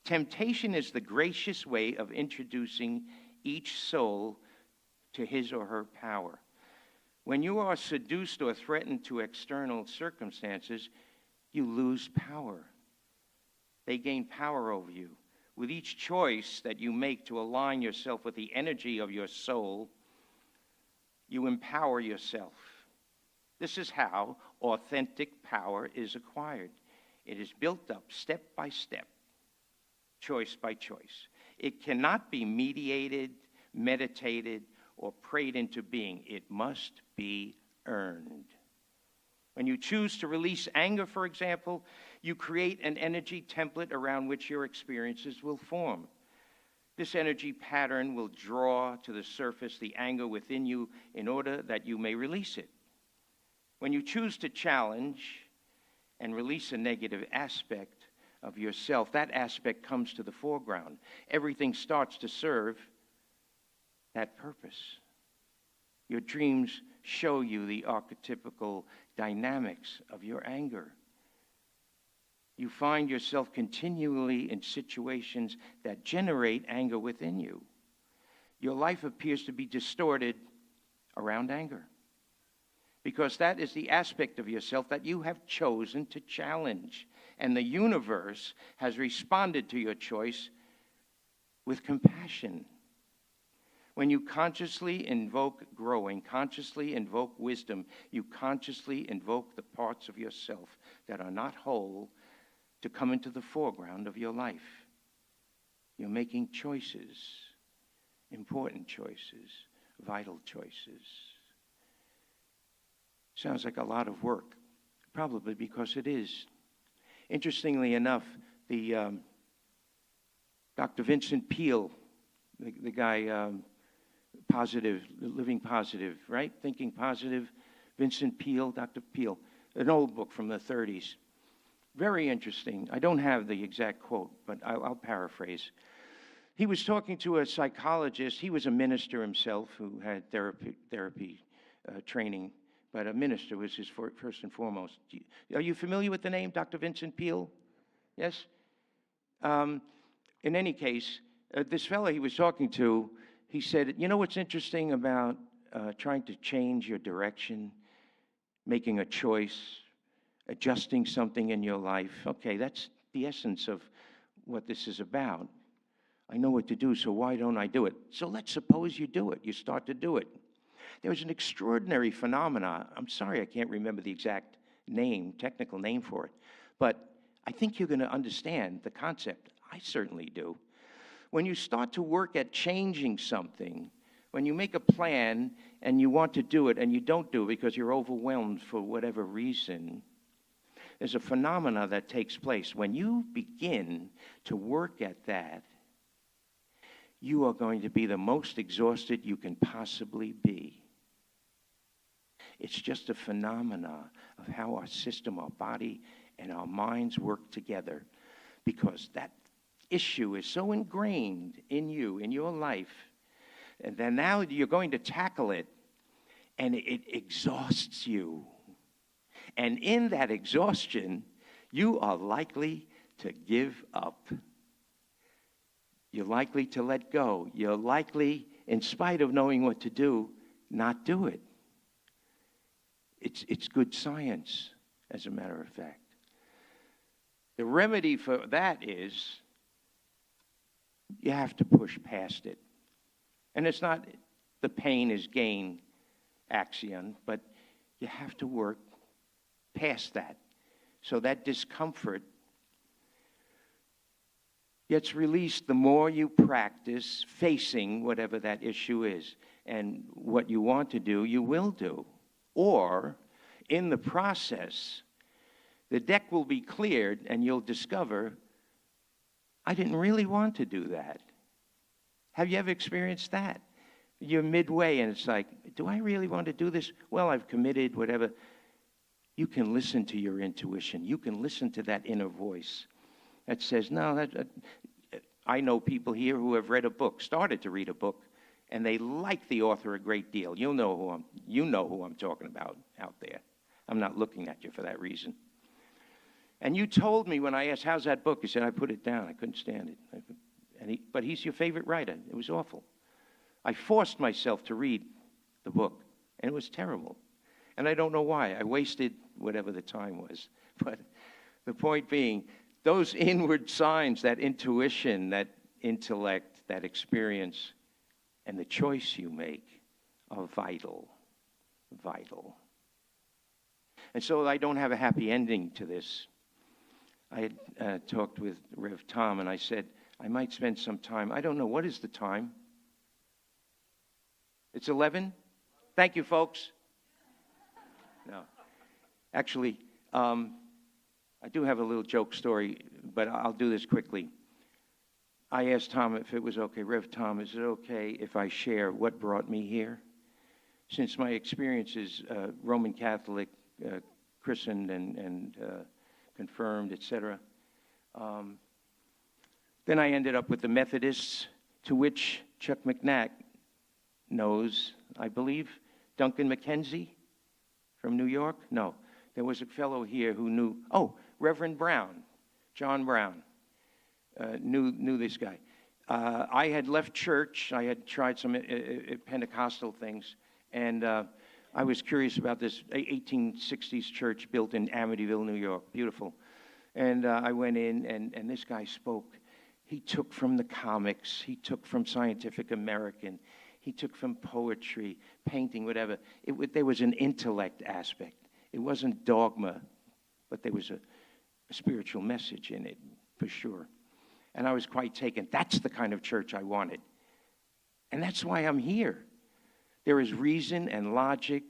Temptation is the gracious way of introducing each soul to his or her power. When you are seduced or threatened to external circumstances, you lose power. They gain power over you. With each choice that you make to align yourself with the energy of your soul, you empower yourself. This is how authentic power is acquired. It is built up step by step, choice by choice. It cannot be mediated, meditated, or prayed into being. It must be earned. When you choose to release anger, for example, you create an energy template around which your experiences will form. This energy pattern will draw to the surface the anger within you in order that you may release it. When you choose to challenge and release a negative aspect of yourself, that aspect comes to the foreground. Everything starts to serve that purpose. Your dreams show you the archetypical dynamics of your anger. You find yourself continually in situations that generate anger within you. Your life appears to be distorted around anger, because that is the aspect of yourself that you have chosen to challenge. And the universe has responded to your choice with compassion. When you consciously invoke growing, consciously invoke wisdom, you consciously invoke the parts of yourself that are not whole to come into the foreground of your life. You're making choices, important choices, vital choices. Sounds like a lot of work, probably because it is. Interestingly enough, the Dr. Vincent Peale, the guy, positive, living positive, right? Thinking positive, Vincent Peale, Dr. Peale, an old book from the 30s. Very interesting. I don't have the exact quote, but I'll paraphrase. He was talking to a psychologist. He was a minister himself who had therapy training, but a minister was his first and foremost. Are you familiar with the name, Dr. Vincent Peale? Yes? In any case, this fellow he was talking to, he said, you know what's interesting about trying to change your direction, making a choice, adjusting something in your life? Okay, that's the essence of what this is about. I know what to do, so why don't I do it? So let's suppose you do it. You start to do it. There was an extraordinary phenomena. I'm sorry I can't remember the exact name, technical name for it, but I think you're going to understand the concept. I certainly do. When you start to work at changing something, when you make a plan and you want to do it and you don't do it because you're overwhelmed for whatever reason, there's a phenomena that takes place. When you begin to work at that, you are going to be the most exhausted you can possibly be. It's just a phenomena of how our system, our body, and our minds work together, because that issue is so ingrained in you, in your life, and then now you're going to tackle it, and it exhausts you. And in that exhaustion, you are likely to give up. You're likely to let go. You're likely, in spite of knowing what to do, not do it. It's good science, as a matter of fact. The remedy for that is you have to push past it. And it's not the pain is gain axiom, but you have to work past that. So that discomfort gets released the more you practice facing whatever that issue is. And what you want to do, you will do. Or, in the process, the deck will be cleared and you'll discover, I didn't really want to do that. Have you ever experienced that? You're midway and it's like, do I really want to do this? Well, I've committed, whatever. You can listen to your intuition. You can listen to that inner voice that says, no, I know people here who have read a book, started to read a book, and they like the author a great deal. You know who I'm talking about out there. I'm not looking at you for that reason. And you told me when I asked, how's that book? He said, I put it down. I couldn't stand it. But he's your favorite writer. It was awful. I forced myself to read the book, and it was terrible. And I don't know why. I wasted whatever the time was. But the point being, those inward signs, that intuition, that intellect, that experience, and the choice you make are vital, vital. And so I don't have a happy ending to this. I had talked with Rev Tom, and I said, I might spend some time. I don't know. What is the time? It's 11? Thank you, folks. No. Actually, I do have a little joke story, but I'll do this quickly. I asked Tom if it was okay. Rev Tom, is it okay if I share what brought me here? Since my experience is Roman Catholic, christened and confirmed, etc., then I ended up with the Methodists, to which Chuck McNack knows, I believe, Duncan McKenzie from New York? No. There was a fellow here who knew, Reverend Brown, John Brown, knew this guy. I had left church. I had tried some Pentecostal things, and I was curious about this 1860s church built in Amityville, New York. Beautiful. And I went in, and this guy spoke. He took from the comics. He took from Scientific American. He took from poetry, painting, whatever. There was an intellect aspect. It wasn't dogma, but there was a spiritual message in it, for sure. And I was quite taken. That's the kind of church I wanted. And that's why I'm here. There is reason and logic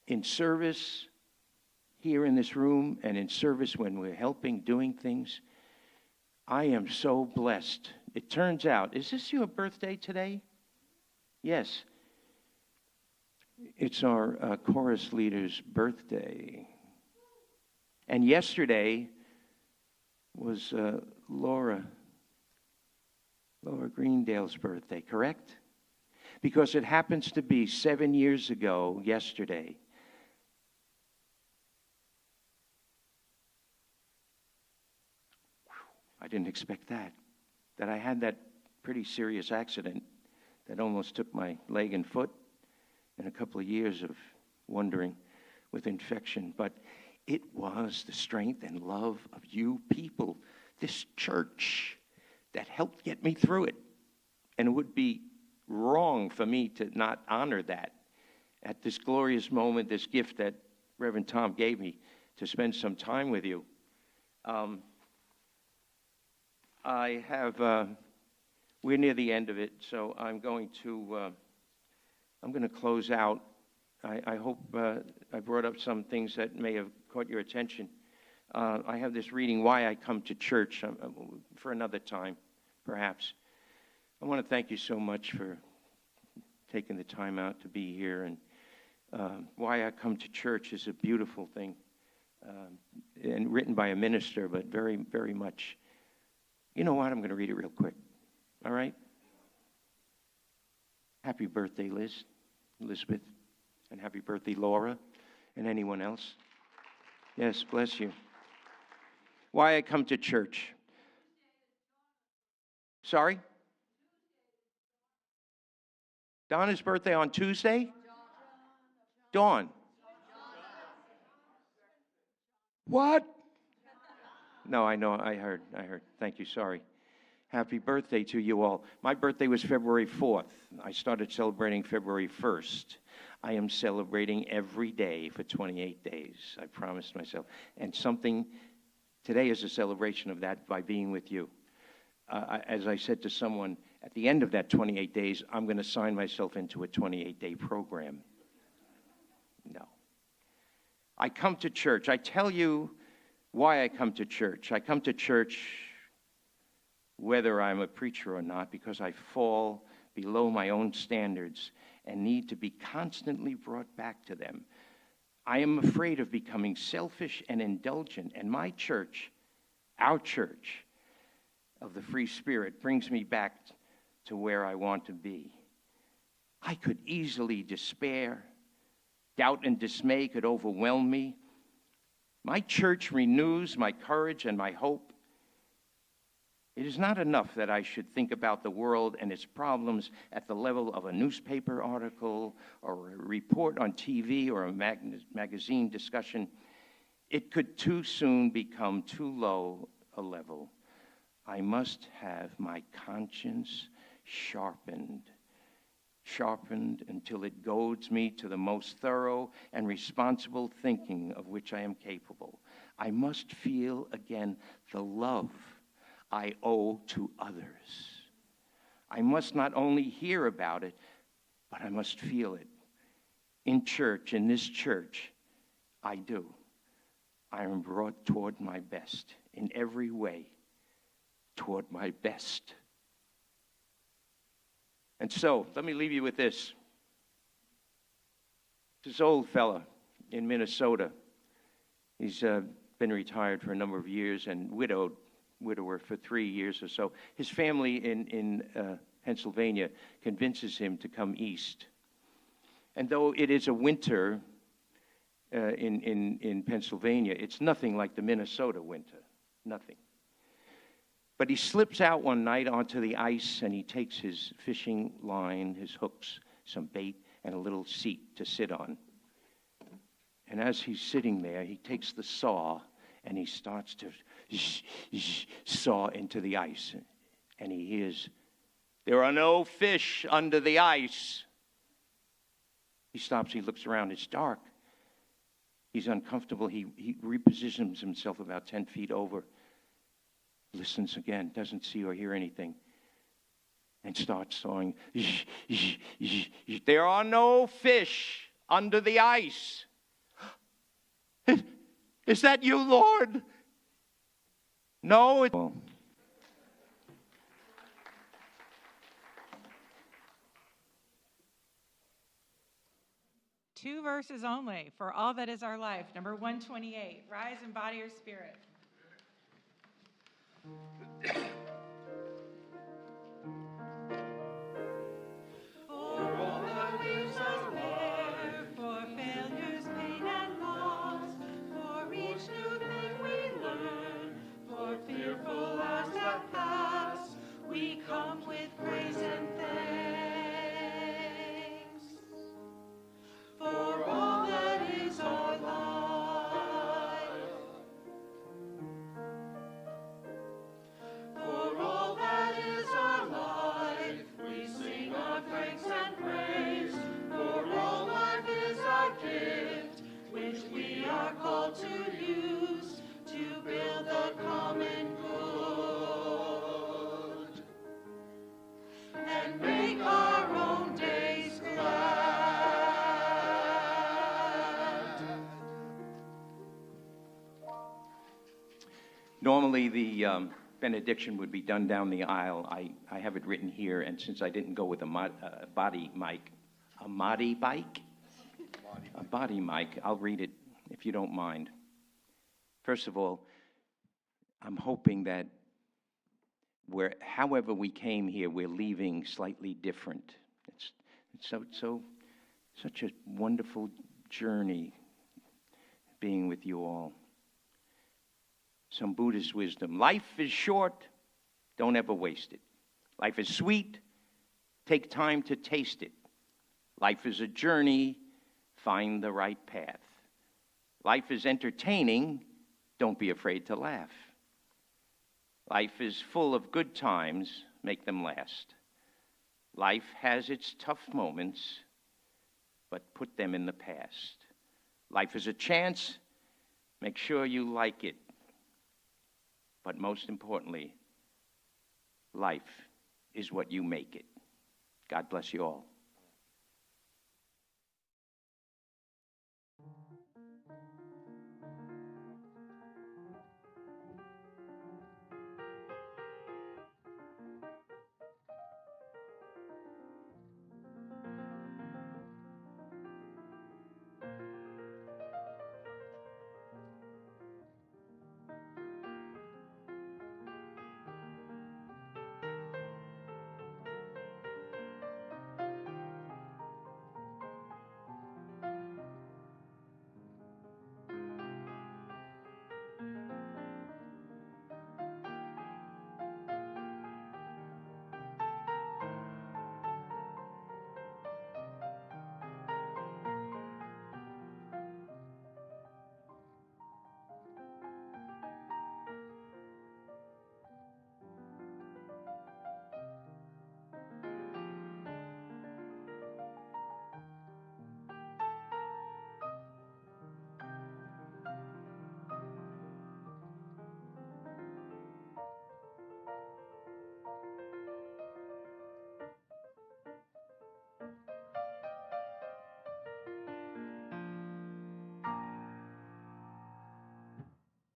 in service here in this room and in service when we're helping, doing things. I am so blessed. It turns out, is this your birthday today? Yes. It's our chorus leader's birthday. And yesterday was Laura Greendale's birthday, correct? Because it happens to be 7 years ago yesterday. I didn't expect that I had that pretty serious accident that almost took my leg and foot, and a couple of years of wandering with infection. But it was the strength and love of you people, this church, that helped get me through it. And it would be wrong for me to not honor that at this glorious moment, this gift that Reverend Tom gave me to spend some time with you. We're near the end of it, so I'm going to close out. I hope I brought up some things that may have caught your attention. I have this reading, Why I Come to Church, for another time, perhaps. I want to thank you so much for taking the time out to be here. And Why I Come to Church is a beautiful thing, and written by a minister, but very, very much. You know what? I'm going to read it real quick. All right? Happy birthday, Elizabeth, and happy birthday, Laura, and anyone else. Yes, bless you. Why I Come to Church. Sorry? Donna's birthday on Tuesday? Dawn. What? No, I know, I heard. Thank you, sorry. Happy birthday to you all. My birthday was February 4th. I started celebrating February 1st. I am celebrating every day for 28 days. I promised myself. And today is a celebration of that by being with you. As I said to someone, at the end of that 28 days, I'm going to sign myself into a 28-day program. No. I come to church. I tell you why I come to church. I come to church whether I'm a preacher or not, because I fall below my own standards and need to be constantly brought back to them. I am afraid of becoming selfish and indulgent, and my church, our church of the Free Spirit, brings me back to where I want to be. I could easily despair. Doubt and dismay could overwhelm me. My church renews my courage and my hope. It is not enough that I should think about the world and its problems at the level of a newspaper article or a report on TV or a magazine discussion. It could too soon become too low a level. I must have my conscience sharpened until it goads me to the most thorough and responsible thinking of which I am capable. I must feel again the love I owe to others. I must not only hear about it, but I must feel it. In church, in this church, I do. I am brought toward my best in every way, toward my best. And so, let me leave you with this. This old fella in Minnesota, he's been retired for a number of years and widower for 3 years or so. His family in Pennsylvania convinces him to come east. And though it is a winter in Pennsylvania, it's nothing like the Minnesota winter, nothing. But he slips out one night onto the ice and he takes his fishing line, his hooks, some bait, and a little seat to sit on. And as he's sitting there, he takes the saw and he starts to saw into the ice. And he hears, "There are no fish under the ice." He stops, he looks around, it's dark. He's uncomfortable. He repositions himself about 10 feet over, listens again, doesn't see or hear anything, and starts sawing. "There are no fish under the ice." "Is that you, Lord?" "No." Two verses only for all that is our life. Number 128, rise and body or spirit. For all that is our life, For failures, pain, and loss, for each new thing we learn, for fearful hours that pass, we come with praise and thanks. For all that is our life, for all that is our life, we sing our thanks and praise. For all life is our gift, which we are called to use to build the common good and make our own days glad. Normally, the benediction would be done down the aisle. I have it written here, and since I didn't go with a body mic, I'll read it if you don't mind. First of all, I'm hoping that however we came here, we're leaving slightly different. It's such a wonderful journey being with you all. Some Buddhist wisdom. Life is short, don't ever waste it. Life is sweet, take time to taste it. Life is a journey, find the right path. Life is entertaining, don't be afraid to laugh. Life is full of good times, make them last. Life has its tough moments, but put them in the past. Life is a chance, make sure you like it. But most importantly, life is what you make it. God bless you all.